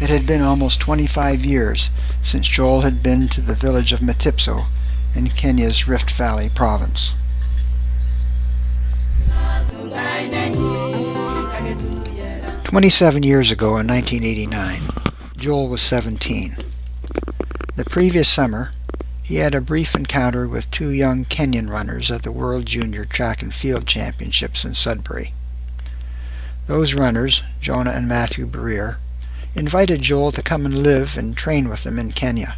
It had been almost 25 years since Joel had been to the village of Metipso in Kenya's Rift Valley province. 27 years ago in 1989, Joel was 17. The previous summer, he had a brief encounter with two young Kenyan runners at the World Junior Track and Field Championships in Sudbury. Those runners, Jonah and Matthew Birir, invited Joel to come and live and train with them in Kenya.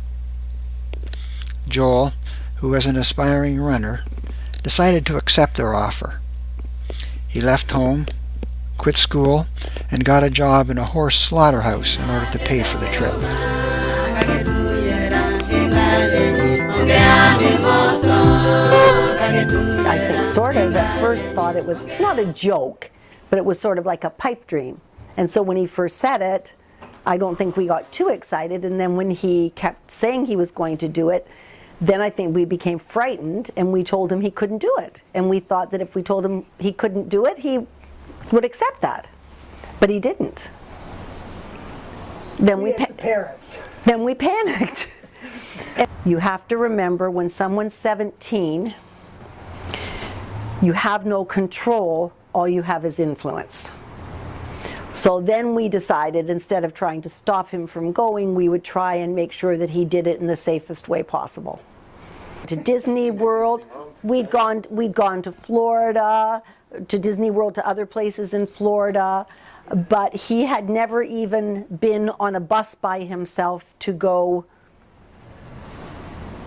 Joel, who was an aspiring runner, decided to accept their offer. He left home, quit school, and got a job in a horse slaughterhouse in order to pay for the trip. I think sort of at first thought it was not a joke, but it was sort of like a pipe dream. And so when he first said it, I don't think we got too excited, and then when he kept saying he was going to do it, then I think we became frightened and we told him he couldn't do it. And we thought that if we told him he couldn't do it, he would accept that. But he didn't. Then we panicked. You have to remember, when someone's 17, you have no control, all you have is influence. So then we decided, instead of trying to stop him from going, we would try and make sure that he did it in the safest way possible. To Disney World, we'd gone to Florida, to Disney World, to other places in Florida, but he had never even been on a bus by himself to go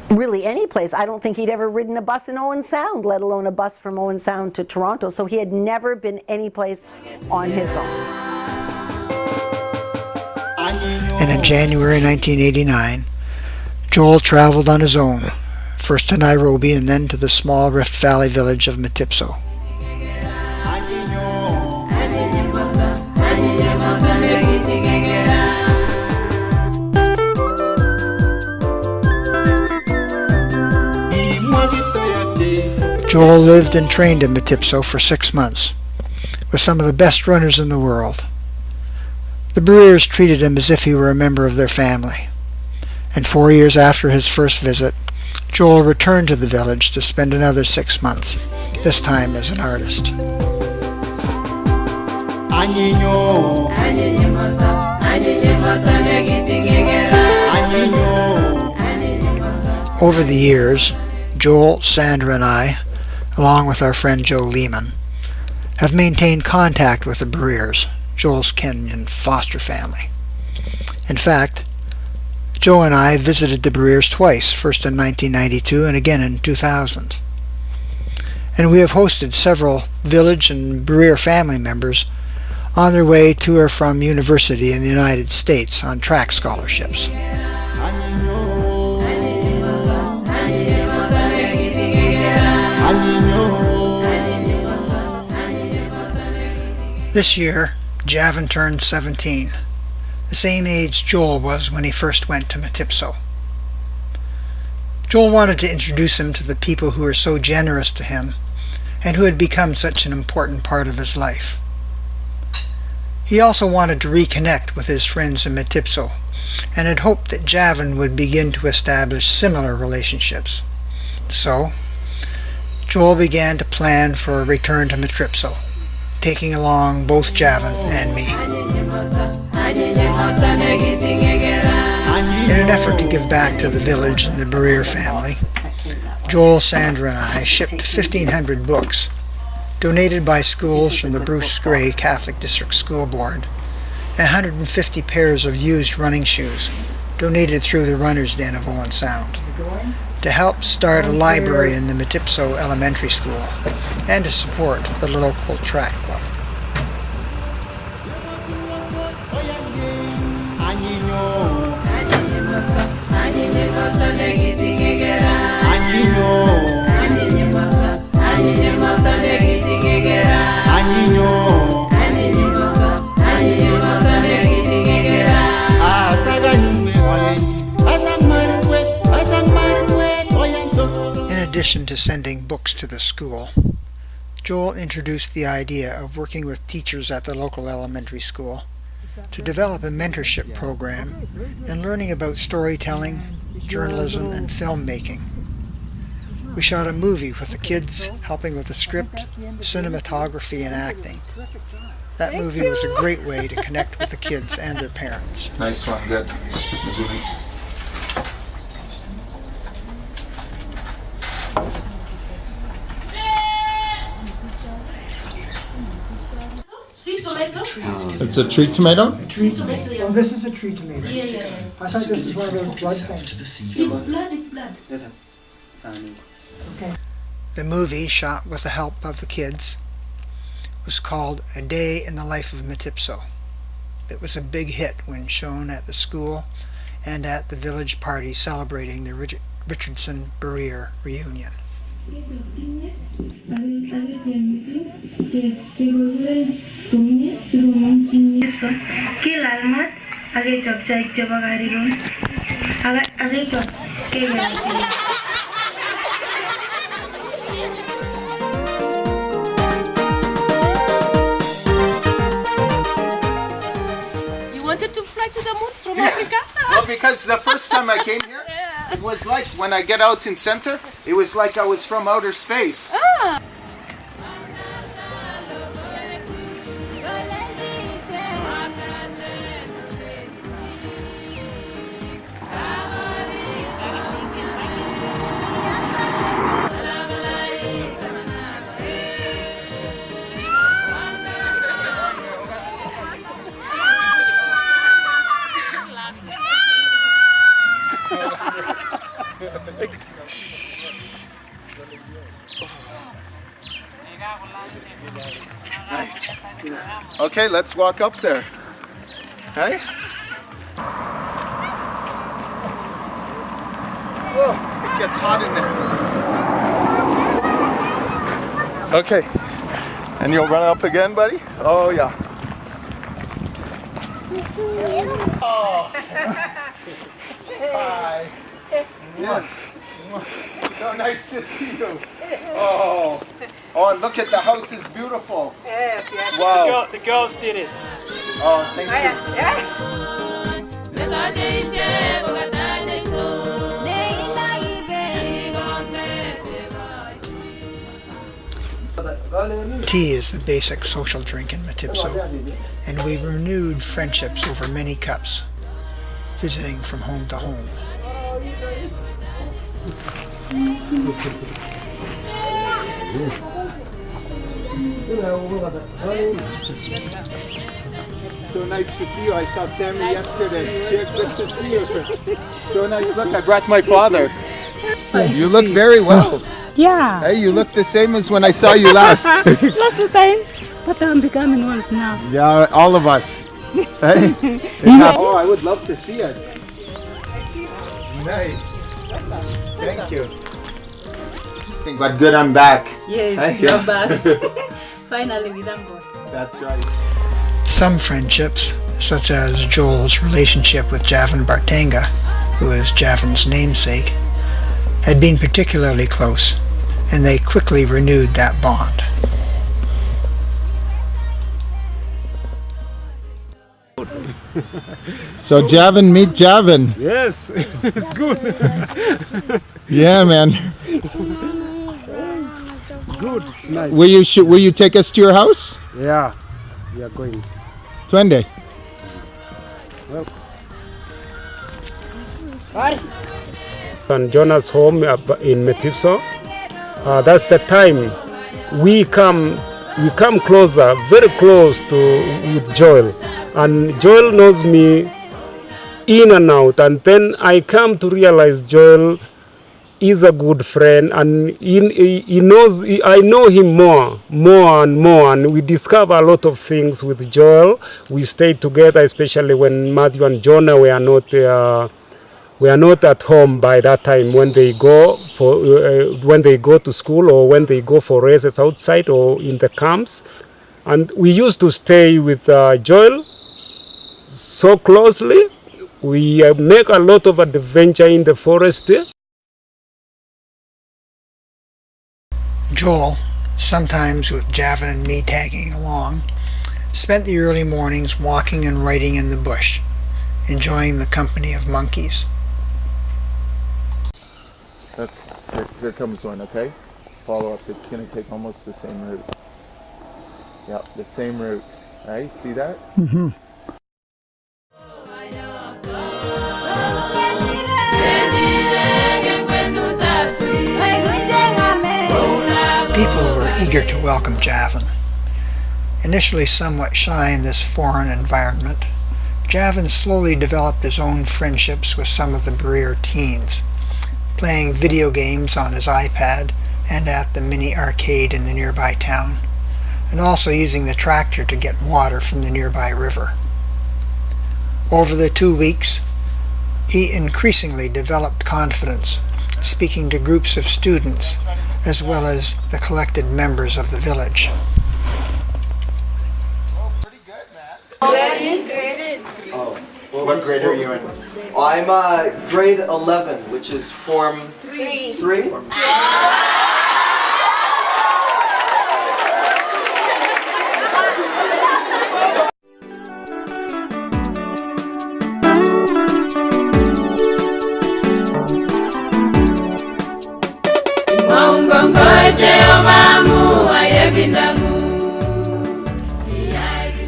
really any place. I don't think he'd ever ridden a bus in Owen Sound, let alone a bus from Owen Sound to Toronto. So he had never been any place on his own. And in January 1989, Joel traveled on his own, first to Nairobi and then to the small Rift Valley village of Metipso. Joel lived and trained in Metipso for 6 months, with some of the best runners in the world. The Birirs treated him as if he were a member of their family, and 4 years after his first visit, Joel returned to the village to spend another 6 months, this time as an artist. Over the years, Joel, Sandra, and I, along with our friend Joe Lehman, have maintained contact with the Birirs, Joel's Kenyan foster family. In fact, Joe and I visited the Birirs twice, first in 1992 and again in 2000. And we have hosted several village and Birir family members on their way to or from university in the United States on track scholarships. This year, Javin turned 17, the same age Joel was when he first went to Metipso. Joel wanted to introduce him to the people who were so generous to him and who had become such an important part of his life. He also wanted to reconnect with his friends in Metipso and had hoped that Javin would begin to establish similar relationships. So, Joel began to plan for a return to Metipso, taking along both Javin and me. In an effort to give back to the village and the Birir family, Joel, Sandra, and I shipped 1,500 books, donated by schools from the Bruce Gray Catholic District School Board, and 150 pairs of used running shoes, donated through the Runner's Den of Owen Sound, to help start a library in the Metipso Elementary School and to support the local track club. In addition to sending books to the school, Joel introduced the idea of working with teachers at the local elementary school to develop a mentorship program in learning about storytelling, journalism, and filmmaking. We shot a movie with the kids helping with the script, cinematography, and acting. That movie was a great way to connect with the kids and their parents. Nice one, good. It's a tree tomato? Tree tomato. Oh, this is a tree tomato. I thought this was one of those blood things. It's blood. Okay. The movie, shot with the help of the kids, was called A Day in the Life of Metipso. It was a big hit when shown at the school and at the village party celebrating the Richardsonbirir reunion. You wanted to fly to the moon from Africa? Well, because the first time I came here, it was like when I get out in center, it was like I was from outer space. Nice. Okay, let's walk up there. Hey? Oh, it gets hot in there. Okay. And you'll run up again, buddy? Oh, yeah. Oh. Hi. Yes. So nice to see you. Oh, oh, look at the house is beautiful. Yes, yes. Wow. The girls did it. Oh, thank you. Tea is the basic social drink in Metipso, and we renewed friendships over many cups, visiting from home to home. So nice to see you. I saw Sammy yesterday. Yes, good to see you. So nice. Look, I brought my father. You look very well. Yeah, Hey, you look the same as when I saw you last. last time, but I'm becoming old now. Yeah, all of us. Hey? Oh, I would love to see it. Nice. Thank you. But good, I'm back. Yes, you're back. Finally, we done God. That's right. Some friendships, such as Joel's relationship with Javin Bartenga, who is Javin's namesake, had been particularly close, and they quickly renewed that bond. So Javin, meet Javin. Yes, it's good. Yeah, man. Good. Nice. Will you take us to your house? Yeah, we are going. Twende. And Jonah's home in Metipso. That's the time we come closer, very close with Joel, and Joel knows me in and out. And then I come to realize Joel is a good friend, and he knows. I know him more and more, and we discover a lot of things with Joel. We stayed together, especially when Matthew and Jonah were not at home by that time when they go to school or when they go for races outside or in the camps. And we used to stay with Joel so closely. We make a lot of adventure in the forest. Joel, sometimes with Javin and me tagging along, spent the early mornings walking and writing in the bush, enjoying the company of monkeys. Here comes one, okay? Follow up. It's going to take almost the same route. Yep, the same route. Right? See that? Mm-hmm. People were eager to welcome Javan. Initially somewhat shy in this foreign environment, Javan slowly developed his own friendships with some of the Birir teens, playing video games on his iPad and at the mini arcade in the nearby town, and also using the tractor to get water from the nearby river. Over the 2 weeks, he increasingly developed confidence, speaking to groups of students as well as the collected members of the village. Oh, pretty good, Matt. What grade are you in? I'm grade 11, which is Form 3.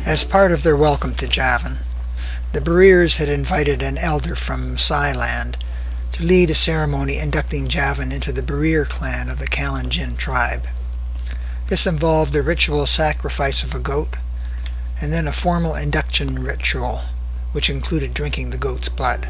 As part of their welcome to Javan, the Birirs had invited an elder from Sailand to lead a ceremony inducting Javan into the Birir clan of the Kalenjin tribe. This involved the ritual sacrifice of a goat, and then a formal induction ritual, which included drinking the goat's blood.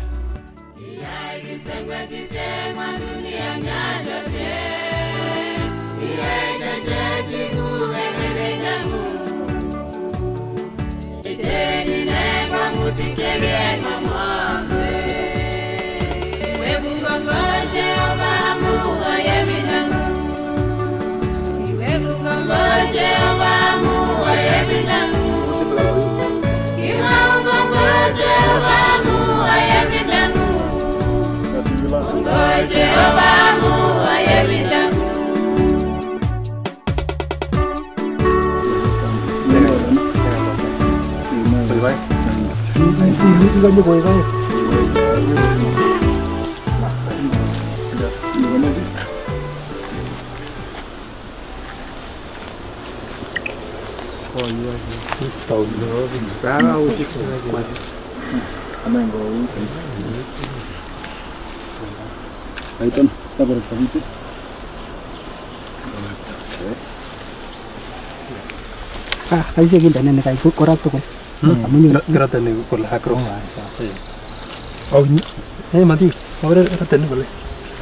Kasi kita nene kai korak tu kan. Kami Rata ni kol hakros. Oh, mati. Ahora rata ni kol.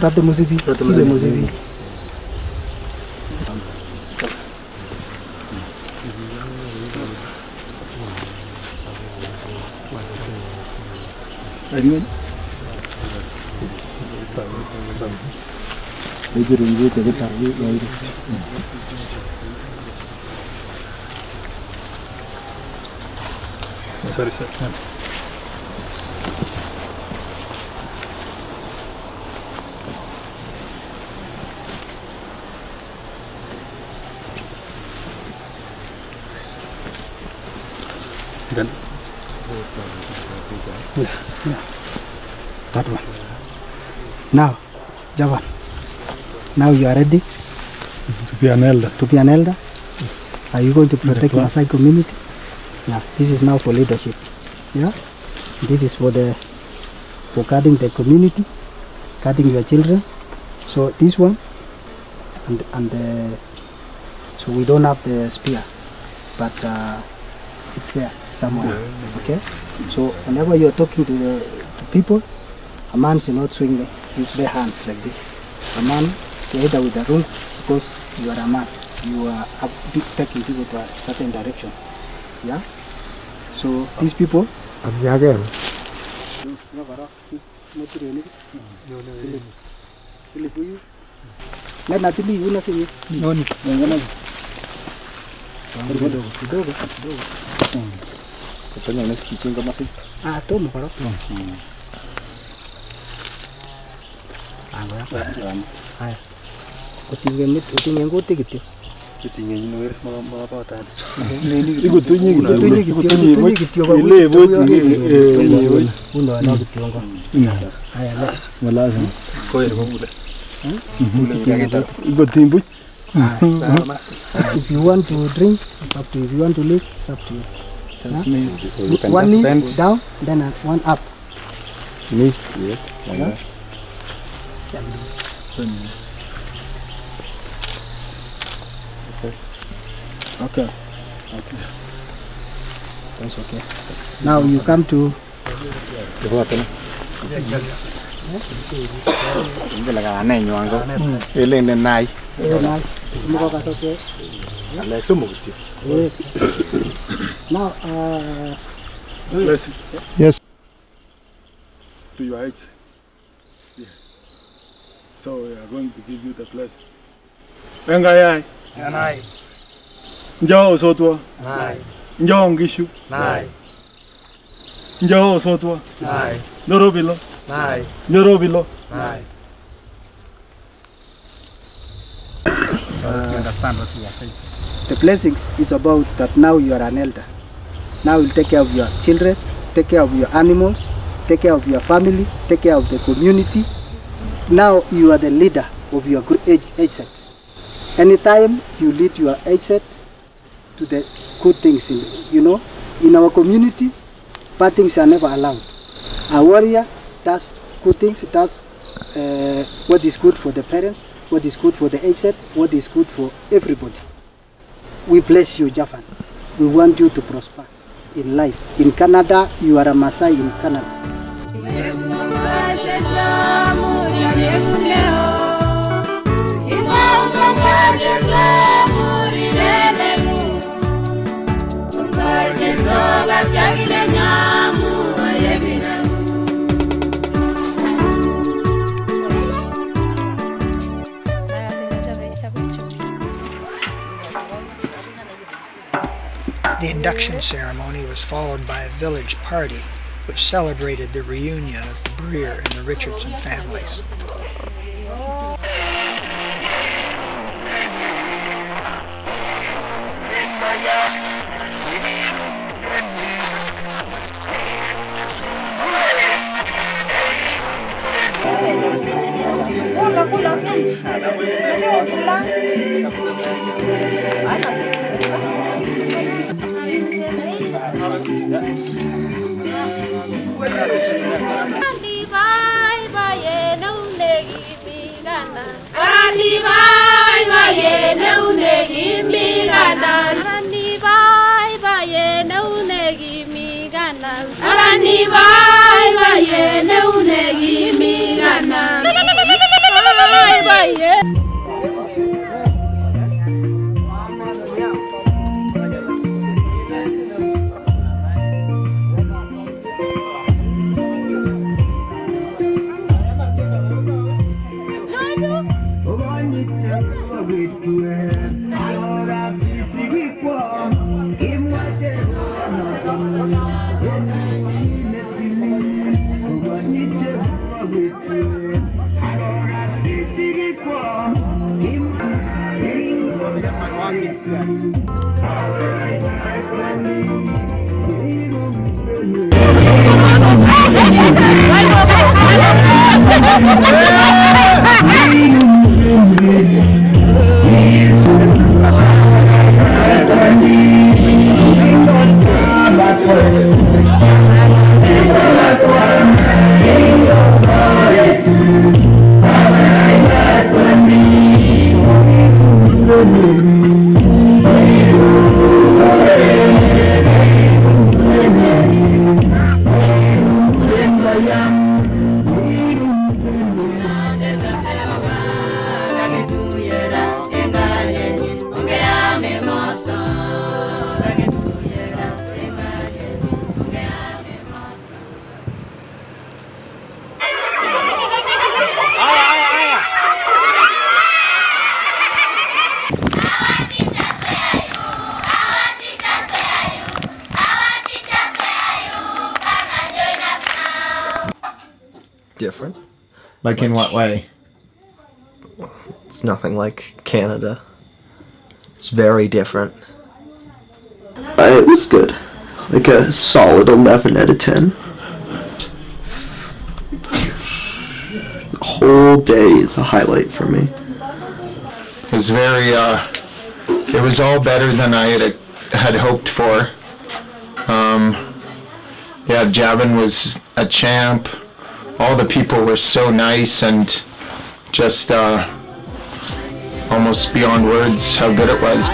rata musidi. Ayo. Itu rindu kita tahu lagi. Sorry. Dan That one. Now, Javan. Now you are ready to be an elder. Are you going to protect Maasai community? Yeah, this is now for leadership. Yeah, this is for guarding the community, guarding your children. So this one, and so we don't have the spear, but it's there somewhere. Okay. So whenever you are talking to people, a man should not swing his bare hands like this. A man either with a room, because you are a man, you are taking people to a certain direction. Yeah. So these people. Toma para. Haya. Utinge nguti gitu. If you want to drink, it's up to you. If you want to live, it's up to you. One knee down, then one up. Knee, yes. Like that. Okay. That's okay. Now you come to Very nice. very nice. Okay. Now, Yes. To your age. Yes. So we are going to give you the blessing. Engayai. Nai. Njoo sotua. Nai. Njoo ngishu. Nai. Njoo sotua. Nai. Norobilo. Nai. Norobilo. Nai. So you understand what we are saying. The blessings is about that now you are an elder. Now you take care of your children, take care of your animals, take care of your family, take care of the community. Now you are the leader of your age set. Anytime you lead your age set to the good things, in our community, bad things are never allowed. A warrior does good things, does what is good for the parents, what is good for the age set, what is good for everybody. We bless you, Japan. We want you to prosper in life. In Canada, you are a Maasai in Canada. The induction ceremony was followed by a village party, which celebrated the reunion of the Birir and the Richardson families. Different. Like in what way? It's nothing like Canada. It's very different. It was good. Like a solid 11 out of 10. The whole day is a highlight for me. It was very, it was all better than I had hoped for. Yeah, Javin was a champ. All the people were so nice and just almost beyond words how good it was.